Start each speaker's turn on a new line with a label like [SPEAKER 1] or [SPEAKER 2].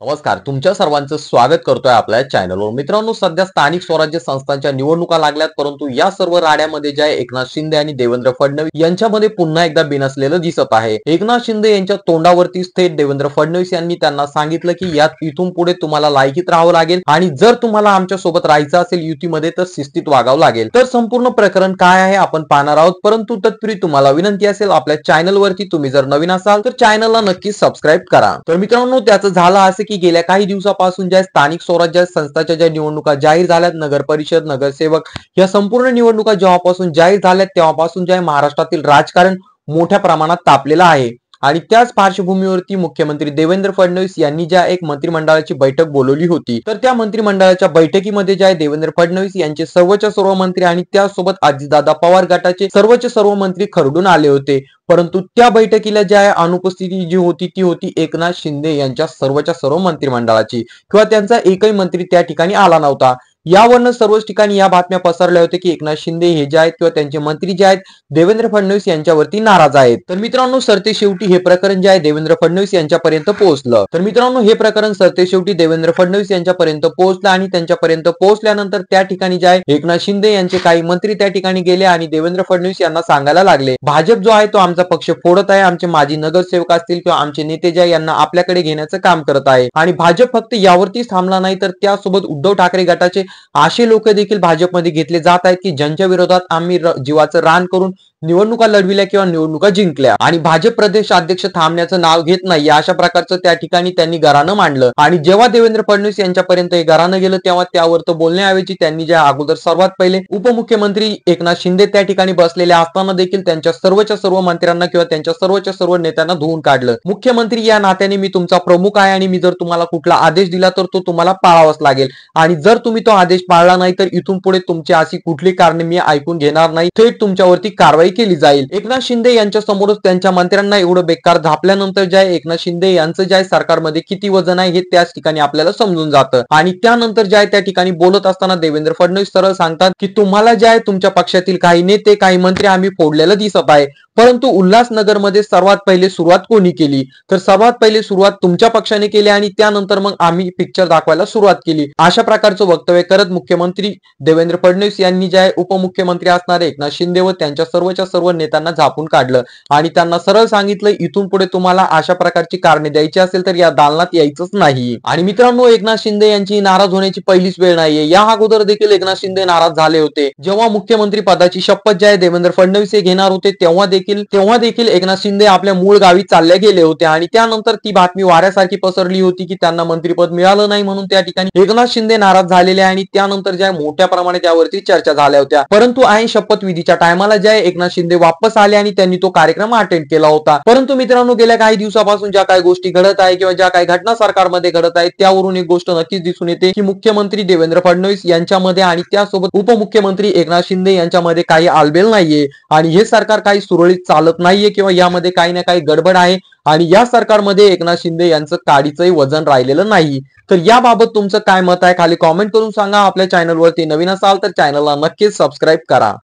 [SPEAKER 1] नमस्कार, तुमच्या सर्वांचं स्वागत करतोय आपल्या चॅनलवर. मित्रांनो, सध्या स्थानिक स्वराज्य संस्थांच्या निवडणुका लागल्यात, परंतु या सर्व राड्यामध्ये जे आहे एकनाथ शिंदे आणि देवेंद्र फडणवीस यांच्यामध्ये पुन्हा एकदा बिनसलेलं दिसत आहे. एकनाथ शिंदे यांच्या तोंडावरती थेट देवेंद्र फडणवीस यांनी त्यांना सांगितलं की यात इथून पुढे तुम्हाला लायकीत राहावं लागेल आणि जर तुम्हाला आमच्या सोबत राहायचं असेल युतीमध्ये तर शिस्तीत वागावं लागेल. तर संपूर्ण प्रकरण काय आहे आपण पाहणार आहोत, परंतु तत्पूर्वी तुम्हाला विनंती असेल आपल्या चॅनलवरती तुम्ही जर नवीन असाल तर चॅनलला नक्की सबस्क्राईब करा. तर मित्रांनो, त्याचं झालं असं की गेल्या काही दिवसापासून ज्या स्थानिक स्वराज्य संस्थांच्या ज्या निवडणुका जाहीर झाल्यात, नगर परिषद, नगरसेवक या संपूर्ण निवडणुका जेव्हापासून जाहीर झाल्यात तेव्हापासून जे महाराष्ट्रातील राजकारण मोठ्या प्रमाणात तापलेलं आहे. आणि त्याच पार्श्वभूमीवरती मुख्यमंत्री देवेंद्र फडणवीस यांनी ज्या एक मंत्रिमंडळाची बैठक बोलवली होती, तर त्या मंत्रिमंडळाच्या बैठकीमध्ये जे आहे देवेंद्र फडणवीस यांचे सर्वच्या सर्व मंत्री आणि त्यासोबत अजितदादा पवार गटाचे सर्वचे सर्व मंत्री खरडून आले होते. परंतु त्या बैठकीला ज्या अनुपस्थिती जी होती ती होती एकनाथ शिंदे यांच्या सर्वच्या सर्व मंत्रिमंडळाची, किंवा त्यांचा एकही मंत्री त्या ठिकाणी आला नव्हता. यावरनं सर्वच ठिकाणी या बातम्या पसरल्या होत्या की एकनाथ शिंदे हे जे आहेत किंवा त्यांचे मंत्री जे आहेत देवेंद्र फडणवीस यांच्यावरती नाराज आहेत. तर मित्रांनो, सरते शेवटी हे प्रकरण जे आहे देवेंद्र फडणवीस यांच्यापर्यंत पोहोचलं. तर मित्रांनो, हे प्रकरण सरते शेवटी देवेंद्र फडणवीस यांच्यापर्यंत पोहोचलं आणि त्यांच्यापर्यंत पोहोचल्यानंतर त्या ठिकाणी जे आहे एकनाथ शिंदे यांचे काही मंत्री त्या ठिकाणी गेले आणि देवेंद्र फडणवीस यांना सांगायला लागले, भाजप जो आहे तो आमचा पक्ष फोडत आहे, आमचे माजी नगरसेवक असतील किंवा आमचे नेते जे यांना आपल्याकडे घेण्याचं काम करत आहे. आणि भाजप फक्त यावरतीच थांबला नाही तर त्यासोबत उद्धव ठाकरे गटाचे असे लोक देखील भाजपमध्ये घेतले जात आहेत की ज्यांच्या विरोधात आम्ही जीवाचं रान करून निवडणुका लढविल्या किंवा निवडणुका जिंकल्या आणि भाजप प्रदेश अध्यक्ष थांबण्याचं नाव घेत नाही, अशा प्रकारचं त्या ठिकाणी त्यांनी घराणं मांडलं. आणि जेव्हा देवेंद्र फडणवीस यांच्यापर्यंत हे घराणं गेलं तेव्हा त्यावर तो बोलण्याऐवजी त्यांनी ज्या अगोदर सर्वात पहिले उपमुख्यमंत्री एकनाथ शिंदे त्या ठिकाणी बसलेले असताना देखील त्यांच्या सर्वच्या सर्व मंत्र्यांना किंवा त्यांच्या सर्वच्या सर्व नेत्यांना धुवून काढलं. मुख्यमंत्री या नात्याने मी तुमचा प्रमुख आहे आणि मी जर तुम्हाला कुठला आदेश दिला तर तो तुम्हाला पाळावाच लागेल आणि जर तुम्ही तो आदेश पाळला नाही तर इथून पुढे तुमची अशी कुठली कारणे मी ऐकून घेणार नाही, थेट तुमच्यावरती कारवाई केली जाईल. एकनाथ शिंदे यांच्या समोरच त्यांच्या मंत्र्यांना एवढं बेकार झापल्यानंतर जे आहे एकनाथ शिंदे यांचं जे आहे सरकारमध्ये किती वजन आहे हे त्याच ठिकाणी आपल्याला समजून जातं. आणि त्यानंतर जे आहे त्या ठिकाणी बोलत असताना देवेंद्र फडणवीस सरळ सांगतात की तुम्हाला जे आहे तुमच्या पक्षातील काही नेते काही मंत्री आम्ही फोडलेलं दिसत आहे, परंतु उल्हासनगरमध्ये सर्वात पहिले सुरुवात कोणी केली तर सर्वात पहिले सुरुवात तुमच्या पक्षाने केली आणि त्यानंतर मग आम्ही पिक्चर दाखवायला सुरुवात केली, अशा प्रकारचं वक्तव्य करत मुख्यमंत्री देवेंद्र फडणवीस यांनी जे आहे उपमुख्यमंत्री असणारे एकनाथ शिंदे व त्यांच्या सर्वच्या सर्व नेत्यांना झापून काढलं आणि त्यांना सरळ सांगितलं इथून पुढे तुम्हाला अशा प्रकारची कारणे द्यायची असेल तर या दालनात यायचंच नाही. आणि मित्रांनो, एकनाथ शिंदे यांची नाराज होण्याची पहिलीच वेळ नाहीये. या अगोदर देखील एकनाथ शिंदे नाराज झाले होते. जेव्हा मुख्यमंत्री पदाची शपथ जे आहे देवेंद्र फडणवीस हे घेणार होते तेव्हा देखील एकनाथ शिंदे आपल्या मूळ गावी चालले गेले होते आणि त्यानंतर ती बातमी वाऱ्यासारखी पसरली होती की त्यांना मंत्रिपद मिळालं नाही म्हणून त्या ठिकाणी एकनाथ शिंदे नाराज झालेले आणि त्यानंतर ज्या मोठ्या प्रमाणात त्यावरती चर्चा झाल्या होत्या. परंतु ऐन शपथविधीच्या टायमाला जे एकनाथ शिंदे वापस आले आणि त्यांनी तो कार्यक्रम अटेंड केला होता. परंतु मित्रांनो, गेल्या काही दिवसापासून ज्या काही गोष्टी घडत आहे किंवा ज्या काही घटना सरकारमध्ये घडत आहेत त्यावरून एक गोष्ट नक्कीच दिसून येते की मुख्यमंत्री देवेंद्र फडणवीस यांच्यामध्ये आणि त्यासोबत उपमुख्यमंत्री एकनाथ शिंदे यांच्यामध्ये काही आलबेल नाहीये आणि हे सरकार काही सुरळीत चालत नाहीये किंवा यामध्ये काही ना काही गडबड आहे आणि या सरकारमध्ये एकनाथ शिंदे यांचं काडीचंही वजन राहिलेलं नाही. तर याबाबत तुमचं काय मत आहे खाली कॉमेंट करून सांगा. आपल्या चॅनलवरती नवीन असाल तर चॅनलला नक्कीच सबस्क्राईब करा.